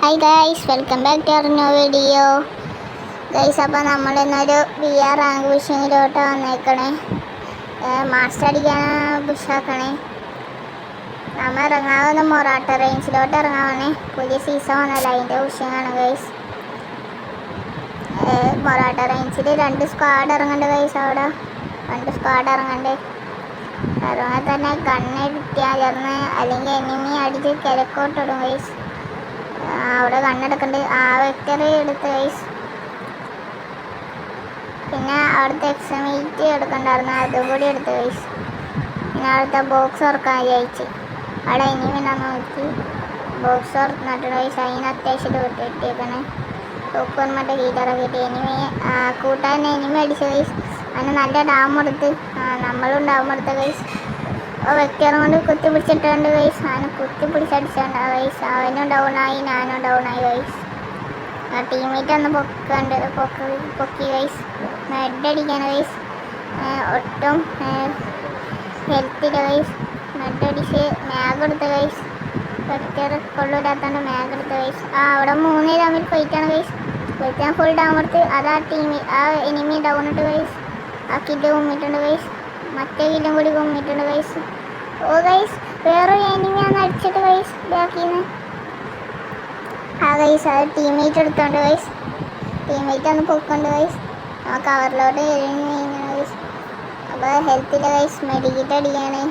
Hi guys, welcome back to our new video. Guys, അപ്പോൾ നമ്മളിന്നൊരു VR rank പുഷിങ്ങിലോട്ട് വന്നേക്കണേ. മാസ്റ്റർ അടിക്കാൻ പുഷാക്കണേ. നമ്മൾ ഇറങ്ങാവുന്ന മൊറാട്ട റേഞ്ചിലോട്ട് ഇറങ്ങാവണേ. പുതിയ സീസൺ വന്നല്ലോ, അതിൻ്റെ പുഷിങ്ങാണ് ഗൈസ്. മൊറാട്ട റേഞ്ചിൽ 2 സ്ക്വാഡ് ഇറങ്ങണ്ട് ഗൈസ്. അവിടെ 2 സ്ക്വാഡ് ഇറങ്ങണ്ട്. ഇറങ്ങാൻ തന്നെ കണ്ണെടുത്തിയാൽ ചേർന്ന് അല്ലെങ്കിൽ എനിമി അടിച്ച് കിഴക്കോട്ടിടും ഗൈസ്. അവിടെ കണ്ണെടുക്കുന്നുണ്ട്. ആ വെക്ടർ എടുത്ത് ഗൈസ്. പിന്നെ അവിടുത്തെ എക്സമീറ്റ് എടുക്കണ്ടായിരുന്നു, അതും കൂടി എടുത്ത് ഗൈസ്. പിന്നെ അവിടുത്തെ ബോക്സ് തുറക്കാൻ വിചാരിച്ച് അവിടെ എനിമി നോക്കി ബോക്സ് തുറന്നിട്ട് ഗൈസ്. അതിന് അത്യാവശ്യം കിട്ടിയേക്കണേ. തോക്കുവൻ മറ്റേ ഹീറ്ററൊക്കെ കിട്ടി. എനിമി കൂട്ടാൻ എനിമി അടിച്ച ഗൈസ്. അതിന് നല്ല ഡാം എടുത്ത് നമ്മളും ഡാം എടുത്ത ഗൈസ്. വെക്ടറും കൊണ്ട് കുത്തി പിടിച്ചിട്ടുണ്ട് ഗൈസ്. അവന് കുത്തി പിടിച്ചടിച്ചുണ്ട് ഗൈസ്. അവനും ഡൗണായി, ഞാനും ഡൗണായി ഗൈസ്. ടീമേറ്റ് ഒന്ന് പൊക്കി ഗൈസ്. മെഡ് അടിക്കാൻ ഗൈസ്. ഒട്ടും ഹെൽത്തില്ല ഗൈസ്. മെഡ് അടിച്ച് മാഗ് എടുത്ത ഗൈസ്. വെക്ടർ കൊള്ളൂരാത്തോണ്ട് മാഗ് എടുത്ത ഗൈസ്. അവിടെ 3 തമ്മിൽ ഫൈറ്റാണ് ഗൈസ്. വെക്കാൻ ഫുൾ ഡൗൺ എടുത്ത് അതാ എനിമി ഡൗൺ ഇട്ട് ഗൈസ്. ആ കില്ല് കുമ്മിട്ടുണ്ട് ഗൈസ്. മറ്റേ കില്ലും കൂടി കുമ്മിട്ടുണ്ട് ഗൈസ്. ഓ ഗൈസ്, വേറൊരു എനിമിയാണ് അടിച്ചിട്ട് ഗൈസ് ബാക്കിന്ന്. ആ ഗൈസ്, അത് ടീമേറ്റ് എടുത്തോണ്ട് ഗൈസ്. ടീമേറ്റ് ഒന്ന് പൊക്കുണ്ട് ഗൈസ്. ആ കവറിലോട്ട് നീങ്ങണം ഗൈസ്. അപ്പോൾ ഹെൽത്തില്ല ഗൈസ്. മെഡിക്കിറ്റ് അടിക്കുകയാണ്.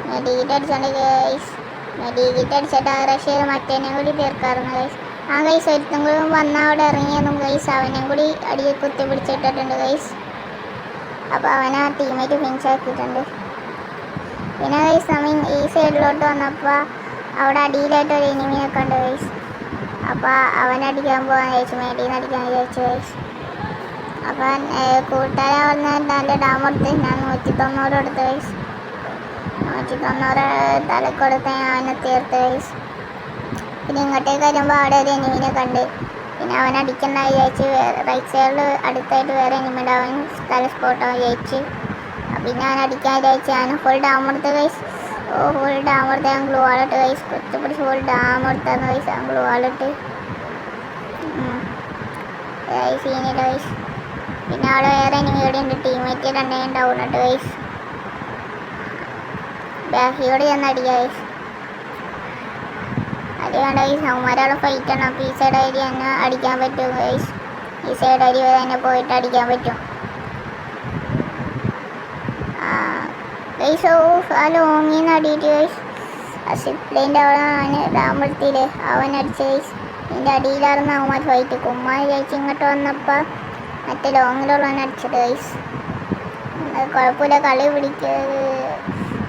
മെഡിക്കിറ്റ് അടിച്ചോണ്ട് ഗൈസ്. മെഡിക്കിറ്റ് അടിച്ചിട്ട് ആ റഷ് മറ്റേനെയും കൂടി തീർക്കാറുണ്ട് ഗൈസ്. ആ ഗൈസ്, ഒരുത്തും കൂടി വന്നാൽ അവിടെ ഇറങ്ങിയതും ഗൈസ് അവനെയും കൂടി അടി കുത്തി പിടിച്ചിട്ടിട്ടുണ്ട് ഗൈസ്. അപ്പോൾ അവനെ ആ ടീമേറ്റ് ഫിനിഷ് ആക്കിയിട്ടുണ്ട്. പിന്നെ ഗൈസ്, നമ്മൾ ഈ സൈഡിലോട്ട് വന്നപ്പോൾ അവിടെ അടിയിലായിട്ട് ഒരു എനിമിയൊക്കെ ഉണ്ട് ഗൈസ്. അപ്പോൾ അവനടിക്കാൻ പോകാൻ വിചാരിച്ചു, മേടിയിൽ നിന്ന് അടിക്കാൻ വിചാരിച്ചു ഗൈസ്. അപ്പം കൂട്ടുകാരെ വന്ന് നല്ല ഡാം എടുത്ത് ഞാൻ 190 എടുത്ത് ഗൈസ്. 190 തലക്കൊടുത്ത് അവനെ തീർത്ത് ഗൈസ്. പിന്നെ ഇങ്ങോട്ടേക്ക് വരുമ്പോൾ അവിടെ ഒരു എനിമിനെ കണ്ട്. പിന്നെ അവൻ അടിക്കണ്ട വിചാരിച്ച് റൈറ്റ് സൈഡിൽ അടുത്തായിട്ട് വേറെ എനിമിയുടെ അവൻ സ്ഥല സ്പോട്ടാൻ വിചാരിച്ച്. പിന്നെ അവൻ അടിക്കാൻ വിചാരിച്ച് ഞാൻ ഫുൾ ഡാം എടുത്ത് ഗൈസ്. ഫുൾ ഡാം എടുത്ത് ഞാൻ ഗ്ലൂ വാളിട്ട് ഗൈസ്. കുത്തിപ്പിടിച്ച് ഫുൾ ഡാം എടുത്താന്ന് ഗൈസ്. ഞാൻ ഗ്ലൂ വാളിട്ട് സീനില്ല ഗൈസ്. പിന്നെ അവിടെ വേറെ എനിമിയോടെ ഉണ്ട്. ടീമേറ്റ് 2 ഡൗൺ ഇട്ട് ഗൈസ്. ബാക്കിയോട് ചെന്ന് അടിക്കുക ഗൈസ്. അത് വേണ്ട ഗൈസ്, അവന്മാരവിടെ ഫൈറ്റാണ്. അപ്പോൾ ഈ സൈഡ് അരി തന്നെ അടിക്കാൻ പറ്റും ഗൈസ്. ഈ സൈഡ് അരി തന്നെ പോയിട്ട് അടിക്കാൻ പറ്റും ഗൈസ്. ആ ലോങ്ങിൽ നിന്ന് അടിയിട്ട് ഗൈസ്. ആ സിപ്ലൈൻ്റെ അവിടെ അവന് ഡാമെടുത്തില്ലേ അവൻ അടിച്ച ഗൈസ്. ഇതിൻ്റെ അടിയിലായിരുന്നു അവന്മാർ ഫൈറ്റ്. കുമ്മാർ കഴിച്ച് ഇങ്ങോട്ട് വന്നപ്പോൾ മറ്റേ ലോങ്ങിലുള്ളവൻ അടിച്ചത് ഗൈസ്. കുഴപ്പമില്ല, കളി പിടിക്കുക.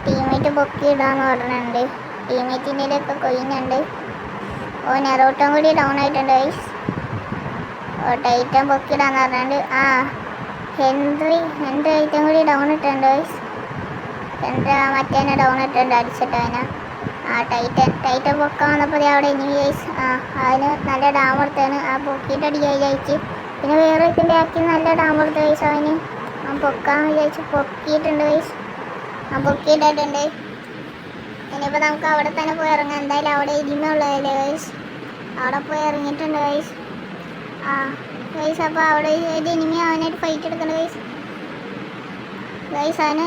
ടീമേറ്റ് പൊക്കി ഇടാന്ന് പറഞ്ഞിട്ടുണ്ട്. ടീമേറ്റിൻ്റെയിലൊക്കെ കൊയ്യുന്നുണ്ട്. നെറോട്ടം കൂടി ഡൗൺ ആയിട്ടുണ്ട് ഗൈസ്. ടൈറ്റൻ പൊക്കിയിടാന്ന് പറഞ്ഞിട്ടുണ്ട്. ഹെൻറി ഐറ്റം കൂടി ഡൗൺ ഇട്ടുണ്ട് ഗൈസ്. ഹെൻറി മറ്റേനെ ഡൗൺ ഇട്ടുണ്ട് അടിച്ചിട്ട് അവനെ. ടൈറ്റൻ പൊക്കാൻ വന്നപ്പോൾ അവിടെ എനിമി ഗൈസ്. അതിന് നല്ല ഡാം എടുത്താണ്. പൊക്കിയിട്ട് അടിക്കാൻ വിചാരിച്ച്. പിന്നെ വേറെ ഇതിൻ്റെ ആക്കി നല്ല ഡാം എടുത്ത ഗൈസ്. അവൻ പൊക്കാൻ വിചാരിച്ച് പൊക്കിയിട്ടുണ്ട് ഗൈസ്. പൊക്കിയിട്ടിട്ടുണ്ട്. ഇനിയിപ്പോൾ നമുക്ക് അവിടെ തന്നെ പോയി ഇറങ്ങാം. എന്തായാലും അവിടെ ഇരുന്നുള്ളതല്ലേ ഗൈസ്. അവിടെ പോയി ഇറങ്ങിയിട്ടുണ്ട് ഗൈസ്. ഗൈസ്, അപ്പോൾ അവിടെ ഒരു എനിമി അവനായിട്ട് ഫൈറ്റ് എടുക്കുന്നുണ്ട് ഗൈസ്. അവന്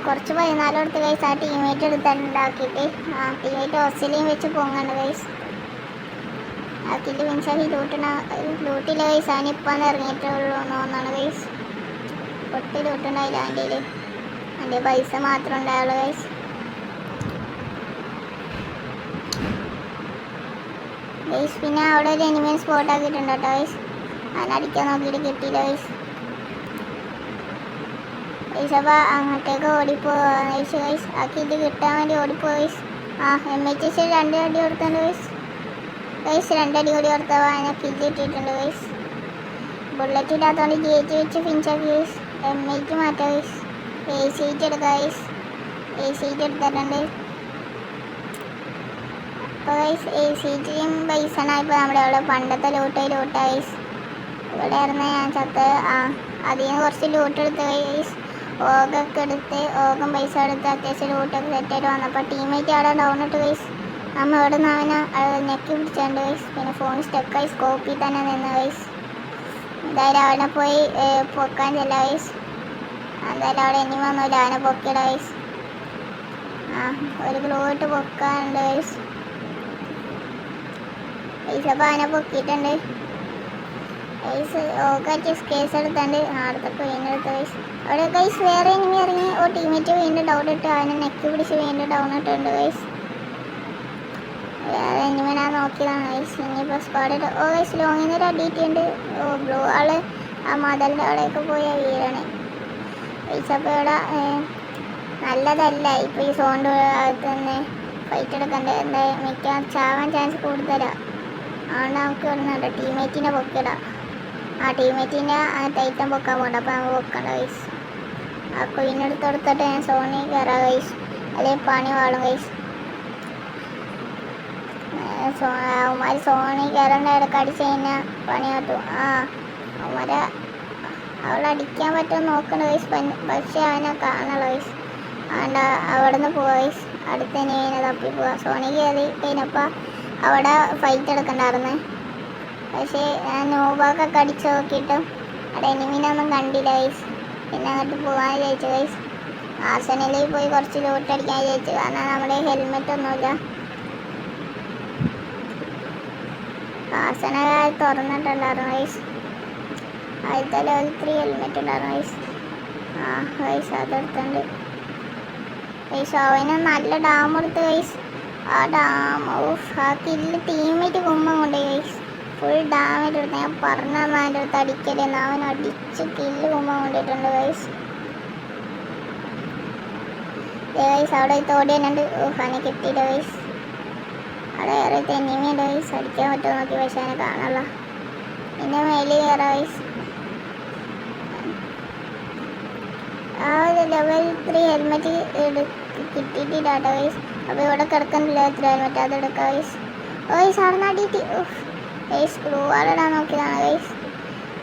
കുറച്ച് 14 എടുത്ത് ഗൈസ്. ആ ടീമേറ്റ് എടുത്തുണ്ടാക്കിയിട്ട് ടീമേറ്റ് ഓസ്ട്രേലിയയും വെച്ച് പൊങ്ങുന്നുണ്ട് ഗൈസ്. ആക്കിയിട്ട് മിൻസാക്കി ലൂട്ടില്ല ഗൈസ്. അവനിപ്പോൾ ഇറങ്ങിയിട്ടുള്ളൂ എന്നാണ് ഗൈസ്. പൊട്ടി ലൂട്ടുണ്ടായില്ല എൻ്റെ പൈസ മാത്രം ഉണ്ടായുള്ളൂ ഗൈസ്. ഗൈസ്, പിന്നെ അവിടെ ഒരു എനിമിയെ സ്പോട്ട് ആക്കിയിട്ടുണ്ട് കേട്ടോ ഗൈസ്. അതിനടിക്കാൻ നോക്കിയിട്ട് കിട്ടിയില്ല ഗൈസ്. അപ്പോൾ അങ്ങോട്ടേക്ക് ഓടിപ്പോവാ ഗൈസ്. ആ കില്ല് കിട്ടാൻ വേണ്ടി ഓടിപ്പോവാ ഗൈസ്. MHS 2 അടി കൊടുത്തുണ്ട് ഗൈസ്. 2 അടി കൂടി കൊടുത്തപ്പോൾ അതിനെ കില്ല് ഇട്ടിട്ടുണ്ട് ഗൈസ്. ബുള്ളറ്റ് ഇല്ലാത്തതുകൊണ്ട് ഗേറ്റ് വെച്ച് ഫിനിഷാക്കി ഗൈസ്. MH മാറ്റാം ഗൈസ്. AC8 എടുക്കാം ഗൈസ്. AC8 എടുത്തിട്ടുണ്ട്. അപ്പോൾ ഗൈസ് AC8യും ബൈസണായപ്പോൾ നമ്മുടെ അവിടെ പണ്ടത്തെ ലൂട്ടായി ഗൈസ്. ഇവിടെ ആയിരുന്നു ഞാൻ ചത്ത്. അതിൽ നിന്ന് കുറച്ച് ലൂട്ട് എടുത്ത് ഗൈസ്. ഓഗൊക്കെ എടുത്ത് ഓഗം പൈസ എടുത്ത് അത്യാവശ്യം ലൂട്ടൊക്കെ സെറ്റായിട്ട് വന്നപ്പോൾ ടീമേറ്റ് അവിടെ ഡൗൺ ഇട്ട് ഗൈസ്. നമ്മൾ ഇവിടെ നിന്ന് അവനെ നെക്കി പിടിച്ചാണ്ട് ഗൈസ്. പിന്നെ ഫോൺ സ്റ്റക്കായി സ്കോപ്പിൽ തന്നെ നിന്ന് ഗൈസ്. എന്തായാലും അവനെ പോയി പൊക്കാൻ ചെല്ല ഗൈസ്. എന്തായാലും അവിടെ ഇനി വന്നില്ല, അവനെ പൊക്കിയിട ഗൈസ്. ഒരു ഗ്ലൂ ഇട്ട് പൊക്കാനുണ്ട് ഗൈസ്. ഗൈസ് അപ്പോൾ അവനെ പൊക്കിയിട്ടുണ്ട് ഗൈസ്. ഓക്കാറ്റ് കേസ് എടുത്തുണ്ട്. അടുത്തൊക്കെ വീണ്ടും എടുത്ത ഗൈസ്. അവിടെ ഗൈസ് വേറെ എനിമി ഇറങ്ങി. ടീമേറ്റ് വീണ്ടും ഡൗൺ ഇട്ട് അവനെ നെക്കി പിടിച്ച് വീണ്ടും ഡൗൺ ഇട്ടുണ്ട് ഗൈസ്. വേറെ എനിമി ഞാൻ നോക്കിയതാണ് ഗൈസ്. ഇനിയിപ്പോൾ സ്ക്വാഡ് ഗൈസ് ലോങ്ങിൽ നിന്ന് ഒരു അടിയിട്ടുണ്ട്. ബ്ലൂ ആള് ആ മതലിൻ്റെ അവിടെയൊക്കെ പോയ വീരാണ് ഗൈസ്. അപ്പോൾ ഇവിടെ നല്ലതല്ല ഇപ്പോൾ ഈ സോണിൻ്റെ അകത്ത് തന്നെ ഫൈറ്റ് എടുക്കണ്ടേ. എന്താ മിക്ക ചാവാൻ ചാൻസ് കൂടുതലാണ്. അതുകൊണ്ട് നമുക്ക് ഇടുന്നുണ്ട് ടീമേറ്റിനെ പൊക്കിടാം. ടീമേറ്റിൻ്റെ ടൈറ്റം പൊക്കാൻ പോകണ്ട. അപ്പോൾ നമുക്ക് പൊക്കണ്ട ഗൈസ്. ആ കുയിനെടുത്ത് കൊടുത്തിട്ട് ഞാൻ സോണിൽ കയറാം ഗൈസ്. അല്ലെങ്കിൽ പണി വാളും ഗൈസ്. അവന്മാർ സോണിൽ കയറേണ്ട ഇടയ്ക്ക് അടിച്ച് കഴിഞ്ഞാൽ പണി കാട്ടും. അവളടിക്കാൻ പറ്റുമോ നോക്കണ ഗൈസ്. പക്ഷേ അവനെ കാണണം ഗൈസ്. അതുകൊണ്ട് അവിടെ നിന്ന് പോവാ ഗൈസ്. അടുത്ത എനിമീനെ തപ്പി പോവാ. സോണിൽ കയറി കഴിഞ്ഞപ്പോൾ അവിടെ ഫൈറ്റ് എടുക്കണ്ടായിരുന്നു. പക്ഷേ ഞാൻ നോബാക്കൊക്കെ അടിച്ച് നോക്കിയിട്ടും അവിടെ എനിമീനൊന്നും കണ്ടില്ല ഗൈസ്. പിന്നെ അങ്ങോട്ട് പോകാൻ വിചാരിച്ചു ഗൈസ്. ആസനയിൽ പോയി കുറച്ച് ലൂട്ടടിക്കാൻ വിചാരിച്ചു. കാരണം നമ്മുടെ ഹെൽമെറ്റ് ഒന്നുമില്ല. ആസന തുറന്നിട്ടുണ്ടായിരുന്നു ഗൈസ്. ആദ്യത്തെ ലെവൽ 3 ഹെൽമെറ്റ് ഉണ്ടായിരുന്നു ഗൈസ്. ഗൈസ് അതെടുത്തുണ്ട് ഗൈസ്. അവന് നല്ല ഡാം എടുത്ത് ഗൈസ്. ആ ഡാം ആ കില്ല് ടീമേറ്റ് കുമ്പം കൊണ്ട് ഗൈസ്. ഫുൾ ഡാമേജ് എടുത്ത് ഞാൻ പറഞ്ഞ അവൻ്റെ അടുത്ത് അടിക്കലെന്ന്. അവൻ അടിച്ച് കില്ല് കുമ്പം കൊണ്ടിട്ടുണ്ട് ഗൈസ്. ഗൈസ് അവിടെ തോടി തന്നെയുണ്ട്. അവനെ കിട്ടിയില്ല ഗൈസ്. അവിടെ വേറെ എനിമിയുണ്ട് ഗൈസ്. അടിക്കാൻ പറ്റുമോ നോക്കി. പക്ഷേ അവനെ കാണാനുള്ള പിന്നെ മേലിൽ കയറാം ഗൈസ്. ആ ഒരു ലെവൽ 3 ഹെൽമെറ്റ് കിട്ടിയിട്ടില്ല കേട്ടോ ഗൈസ്. അപ്പോൾ ഇവിടെ കിടക്കുന്നില്ല 3 ഹെൽമെറ്റ്. അതെടുക്കാം ഗൈസ്. ഗൈസ് അവിടെ നടിയിട്ട് ഗൈസ് ഗ്ലൂ വാളിടാൻ നോക്കിയതാണ് ഗൈസ്.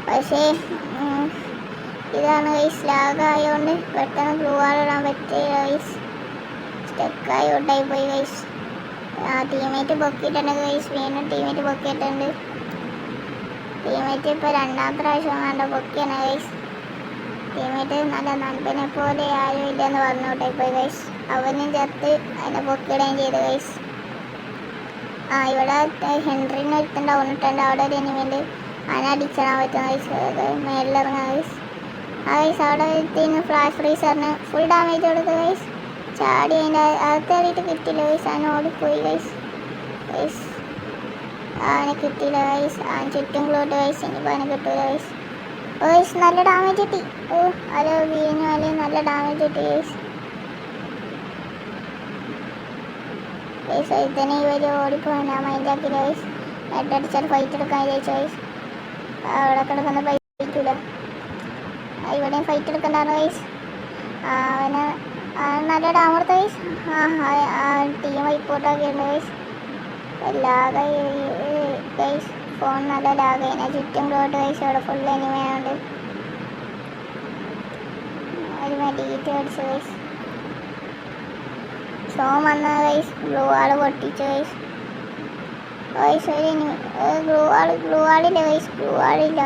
പക്ഷേ ഇതാണ് ഗൈസ് ലാഗായതുകൊണ്ട് പെട്ടെന്ന് ഗ്ലൂ വാളിടാൻ പറ്റിയ ഗൈസ്. സ്റ്റക്കായി ഔട്ടായി പോയി ഗൈസ്. ടീമേറ്റ് പൊക്കിയിട്ടുണ്ട് ഗൈസ്. വീണ്ടും ടീമേറ്റ് പൊക്കിയിട്ടുണ്ട്. ടീമേറ്റ് ഇപ്പോൾ 2ാമത്തെ പ്രാവശ്യം വേണ്ട പൊക്കിയാണ് ഗൈസ്. ടീമേറ്റ് നല്ല നൻപനെ പോലെ ആരും ഇല്ലെന്ന് പറഞ്ഞോട്ടെ പോയി ഗൈസ്. അവനും ചേർത്ത് അതിനെ പൊക്കിയിടുകയും ചെയ്തു ഗൈസ്. ഇവിടെ ഹെൻറിന് ഒരുത്തണ്ട് ഡൗണിട്ടുണ്ട്. അവിടെ ഒരു എനിമിയുണ്ട്. അതിനെ അടിച്ചിടാൻ പറ്റും ഗൈസ്. മേളിലിറങ്ങാം ഗൈസ്. ഗൈസ് അവിടെ ഒരുത്തിന് ഫ്ലാഷ് ഫ്രീസറിന് ഫുൾ ഡാമേജ് കൊടുത്തു ഗൈസ്. ചാടി അതിൻ്റെ അകത്ത് കയറിയിട്ട് കിട്ടിയില്ല ഗൈസ്. അവന് ഓടിപ്പോയി ഗൈസ്. ഗൈസ് അവനെ കിട്ടിയില്ല ഗൈസ്. അവൻ ചുറ്റും ക്ലോട്ട് ഗൈസ്. ഇനിയിപ്പോൾ അവനെ കിട്ടൂല ഗൈസ്. ഗൈസ് നല്ല ഡാമേജ് കിട്ടി. അല്ല വീഞ്ഞു അല്ലെങ്കിൽ നല്ല ഡാമേജ് കിട്ടി ഗൈസ്. ഗൈസ് ഇതിനെ ഇവർ ഓടിപ്പോയി. ഞാൻ മൈൻഡ് ആക്കിയില്ല ഗൈസ്. ഹെഡടിച്ചാൽ ഫൈറ്റ് എടുക്കാൻ വിചാരിച്ചു ഗൈസ്. അവിടെ കിടക്കുന്ന ഫൈറ്റില്ല. ഇവിടെയും ഫൈറ്റ് എടുക്കണ്ടായിരുന്നു ഗൈസ്. അവന് നല്ല ഡാമർത്ത ഗൈസ്. ടീം റിപ്പോർട്ടാക്കിയിട്ടുണ്ട് ഗൈസ്. ലാഗ ഗൈസ്. ഫോൺ നല്ല ലാഗായി. ഞാൻ ചുറ്റും ക്ലോട്ട് ഗൈസ്. അവിടെ ഫുൾ എനിമയുണ്ട്. ഒരു മെഡിക്കേറ്റ് അടിച്ചു ഗൈസ്. ഷോ വന്ന ഗൈസ്. ഗ്ലൂ വാള് പൊട്ടിച്ചു ഗൈസ്. ഗൈസ് ഒരു ഗ്ലൂ വാളില്ല ഗൈസ്. ഗ്ലൂ വാളില്ല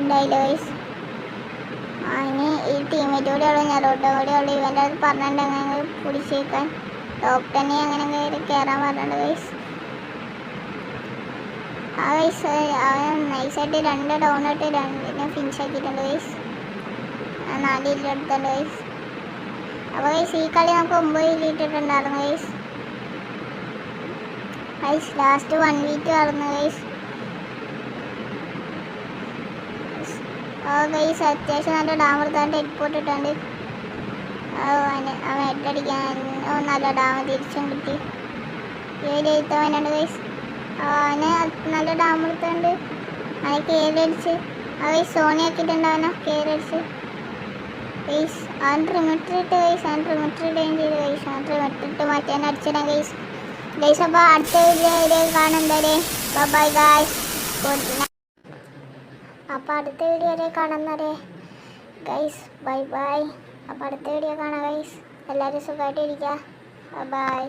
ഉണ്ടായില്ല ഗൈസ്. ഇനി ഈ ടീമേറ്റ് കൂടെ ഉള്ളു. ഞാൻ റോട്ടോ കൂടെ ഉള്ളു. ഇവൻ്റെ അത് പറഞ്ഞിട്ടുണ്ട് അങ്ങനെ പിടിച്ചേക്കാൻ. ടോപ്പ് 10 അങ്ങനെ കയറാൻ പറഞ്ഞിട്ടുണ്ട് ഗൈസ്. ഗൈസ് അവൻ നൈസായിട്ട് 2 ഡൗൺ ഇട്ട് 2നെ ഫിനിഷ് ആക്കിയിട്ടുണ്ട് ഗൈസ്. 4 കില്ല് എടുത്തിട്ടുണ്ട് ഗൈസ്. അപ്പോൾ ഗൈസ് ഈ കളി നമുക്ക് 9 കില്ല് ഇട്ടിട്ടുണ്ടായിരുന്നു ഗൈസ്. ലാസ്റ്റ് 1v2 ആയിരുന്നു ഗൈസ്. ഗൈസ് അത്യാവശ്യം നല്ല ഡാമർത്താണ്ട് ഹെഡ്പോട്ട് ഇട്ടുണ്ട്. അവൻ ഹെഡടിക്കാൻ നല്ല ഡാമർ തിരിച്ചും കിട്ടി. ഏഴ് എഴുത്തവനുണ്ട് ഗൈസ്. അവന് നല്ല ഡാമർത്തുണ്ട്. അവനെ കയറടിച്ച് ഗൈസ് സോണി ആക്കിയിട്ടുണ്ട്. അവനെ കയറടിച്ച് ഗൈസ്. അവൻ ട്രിമിട്ടറിട്ട് ഗൈസ്. അവൻ ട്രിമിട്ടറിടുകയും ചെയ്തു ഗൈസ്. അവൻ ട്രിമിട്ടറിട്ട് മാറ്റാൻ അടിച്ചിടാം ഗൈസ്. ഗൈസ് അപ്പോൾ അടുത്ത വീഡിയോ കാണുന്നവരെ ബൈ ഗൈസ്. അപ്പോൾ അടുത്ത വീഡിയോ കാണുന്നവരെ ഗൈസ് ബൈ ബൈ. അപ്പോൾ അടുത്ത വീഡിയോ കാണാം ഗൈസ്. എല്ലാവരും സുഖമായിട്ടിരിക്കുക. ബൈ.